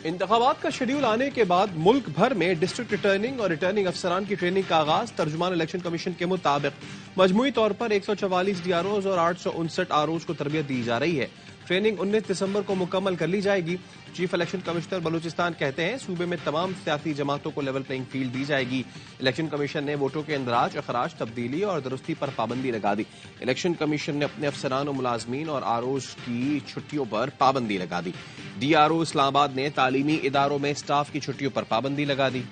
इंतखाबात का शेड्यूल आने के बाद मुल्क भर में डिस्ट्रिक्ट रिटर्निंग और रिटर्निंग अफसरान की ट्रेनिंग का आगाज। तर्जुमान इलेक्शन कमीशन के मुताबिक मजमूई तौर पर 144 डीआरओज और 859 आरओज को तरबियत दी जा रही है। ट्रेनिंग 19 दिसंबर को मुकम्मल कर ली जाएगी। चीफ इलेक्शन कमिश्नर बलूचिस्तान कहते हैं सूबे में तमाम सियासी जमातों को लेवल प्लेइंग फील्ड दी जाएगी। इलेक्शन कमीशन ने वोटों के इंदराज, अखराज, तब्दीली और दुरुस्ती पर पाबंदी लगा दी। इलेक्शन कमीशन ने अपने अफसरान और मुलाजमीन और आरओज की छुट्टियों पर पाबंदी लगा दी। डीआरओ इस्लामाबाद ने तालीमी इदारों में स्टाफ की छुट्टियों पर पाबंदी लगा दी।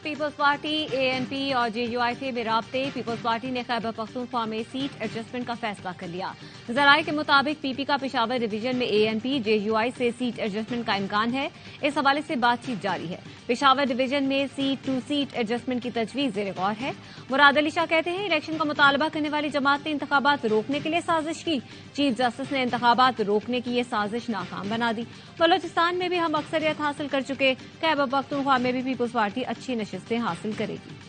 पीपल्स पार्टी, एएनपी और जेयूआई में राब्ते। पीपल्स पार्टी ने खैबर पख्तूनख्वा में सीट एडजस्टमेंट का फैसला कर लिया। जराये के मुताबिक पीपी का पेशावर डिवीजन में एएनपी, जेयूआई से सीट एडजस्टमेंट का इम्कान है। इस हवाले से बातचीत जारी है। पेशावर डिवीजन में सीट टू सीट एडजस्टमेंट की तजवीज जेर गौर है। मुराद अली शाह कहते हैं इलेक्शन का मुतालबा करने वाली जमात ने इंतखाबात रोकने के लिए साजिश की। चीफ जस्टिस ने इंतखाबात रोकने की ये साजिश नाकाम बना दी। बलोचिस्तान में भी हम अक्सरियत हासिल कर चुके, खैबर पख्तूनख्वा में भी पीपल्स पार्टी अच्छी नशिस्तें हासिल करेगी।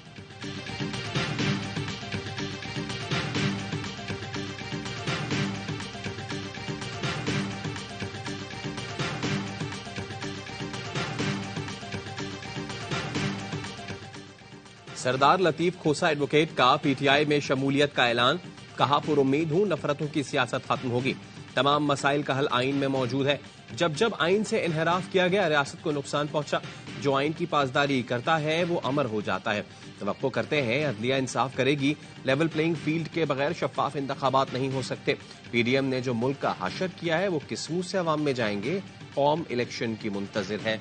सरदार लतीफ खोसा एडवोकेट का पीटीआई में शमूलियत का ऐलान। कहा पुरुम्मीद हूं नफरतों की सियासत खत्म होगी। तमाम मसाइल का हल आइन में मौजूद है। जब जब आइन से इनहराफ किया गया रियासत को नुकसान पहुंचा। जो आइन की पासदारी करता है वो अमर हो जाता है। तवक्को करते हैं अदलिया इंसाफ करेगी। लेवल प्लेइंग फील्ड के बगैर शफाफ इंतखाबात नहीं हो सकते। पीडीएम ने जो मुल्क का हशर किया है वो किस मुंह से अवाम में जाएंगे। कौम इलेक्शन की मुंतजिर है।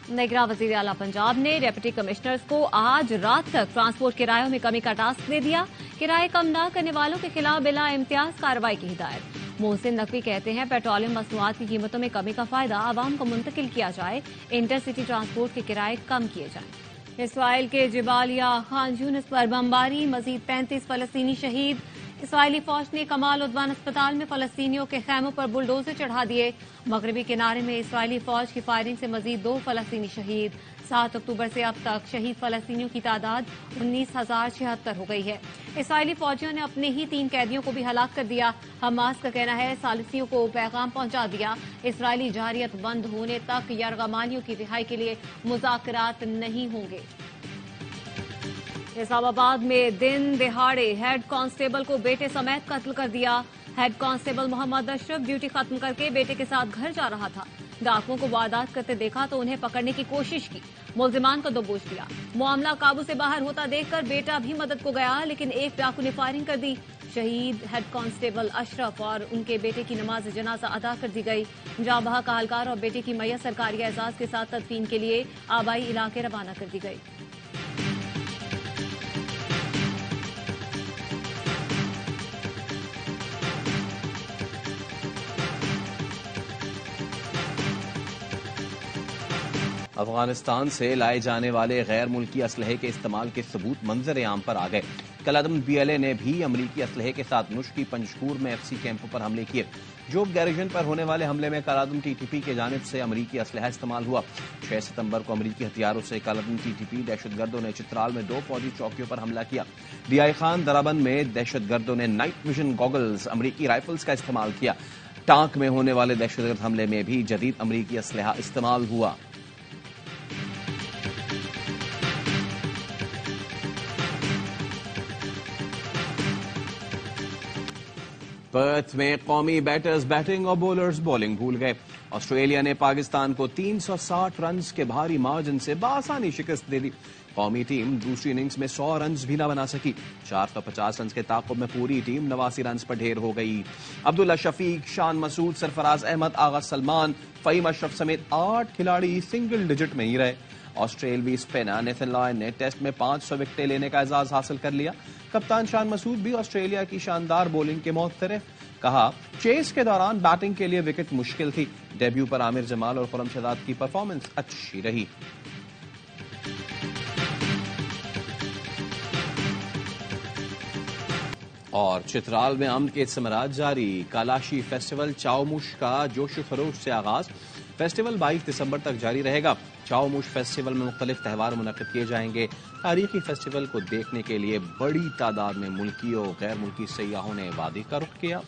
निगरान वजीर आला पंजाब ने डिप्टी कमिश्नर्स को आज रात तक ट्रांसपोर्ट किरायों में कमी का टास्क दे दिया। किराए कम न करने वालों के खिलाफ बिला इम्तियाज कार्रवाई की हिदायत। मोहसिन नकवी कहते हैं पेट्रोलियम मसनूआत की कीमतों में कमी का फायदा आवाम को मुंतकिल किया जाए। इंटरसिटी ट्रांसपोर्ट के किराए कम किए जाएं। इसराइल के जिबालिया खान यूनिस पर बमबारी, मजीद 35 फलस्तीनी शहीद। इसराइली फौज ने कमाल उद्वान अस्पताल में फलस्तीनियों के खैमों पर बुलडोजर चढ़ा दिए। मगरबी किनारे में इसराइली फौज की फायरिंग से मजीद 2 फलस्तीनी शहीद। 7 अक्टूबर से अब तक शहीद फलस्तीनियों की तादाद 19,076 हो गई है। इसराइली फौजियों ने अपने ही 3 कैदियों को भी हलाक कर दिया। हमास का कहना है सालिसियों को पैगाम पहुंचा दिया। इसराइली जारियत बंद होने तक यरगमालियों की रिहाई के लिए मुज़ाकरात नहीं होंगे। इस्लामाबाद में दिन दिहाड़े हेड कांस्टेबल को बेटे समेत कत्ल कर दिया। Head constable Mohammad Ashraf duty खत्म करके बेटे के साथ घर जा रहा था। डाकुओं को वारदात करते देखा तो उन्हें पकड़ने की कोशिश की। मुल्जिमान को दबोच लिया। मामला काबू से बाहर होता देखकर बेटा भी मदद को गया, लेकिन एक डाकू ने फायरिंग कर दी। शहीद हेड कांस्टेबल अशरफ और उनके बेटे की नमाज जनाजा अदा कर दी गई। जाँ बहक अहलकार और बेटे की मैयत सरकारी एजाज के साथ तदफीन के लिए आबाई इलाके रवाना कर दी गई। अफगानिस्तान से लाए जाने वाले गैर मुल्की असलहे के इस्तेमाल के सबूत मंजर आम पर आ गए। कलअदम बीएलए ने भी अमरीकी असलहे के साथ मुश्की पंजकूर में एफसी कैंपों पर हमले किए। जोब गैरिजन पर होने वाले हमले में कलअदम टीटीपी की जानिब से अमरीकी असलहा इस्तेमाल हुआ। 6 सितंबर को अमरीकी हथियारों से कलअदम टीटीपी दहशतगर्दों ने चित्राल में 2 फौजी चौकियों पर हमला किया। डीआई खान दराबंद में दहशतगर्दों ने नाइट विजन गॉगल्स, अमरीकी राइफल्स का इस्तेमाल किया। टांक में होने वाले दहशतगर्द हमले में भी जदीद अमरीकी असलहा इस्तेमाल हुआ। पर्थ में कौमी बैटर्स बैटिंग और बॉलर्स बॉलिंग भूल गए। ऑस्ट्रेलिया ने पाकिस्तान को 360 रन के भारी मार्जिन से बासानी शिकस्त दे दी। कौमी टीम दूसरी इनिंग्स में 100 रन भी न बना सकी। 450 रन के ताक़ुब में पूरी टीम 89 रन पर ढेर हो गई। अब्दुल्ला शफीक, शान मसूद, सरफराज अहमद, आगा सलमान, फ़हीम अशरफ समेत 8 खिलाड़ी सिंगल डिजिट में ही रहे। ऑस्ट्रेलवी स्पिनर नेथन लॉयन ने टेस्ट में 500 विकेटें लेने का एजाज हासिल कर लिया। कप्तान शान मसूद भी ऑस्ट्रेलिया की शानदार बॉलिंग के मुतरफ। कहा चेस के दौरान बैटिंग के लिए विकेट मुश्किल थी। डेब्यू पर आमिर जमाल और खुरम शहजाद की परफॉर्मेंस अच्छी रही। और चित्राल में अमन के समराज जारी। कालाशी फेस्टिवल चाओमुश का जोश खरोश से आगाज। फेस्टिवल 22 दिसंबर तक जारी रहेगा। चाओमुश फेस्टिवल में मुख्तलिफ त्यौहार मुनक्किद किए जाएंगे। तारीखी फेस्टिवल को देखने के लिए बड़ी तादाद में मुल्की और गैर मुल्की सयाहों ने वादी का रुख किया।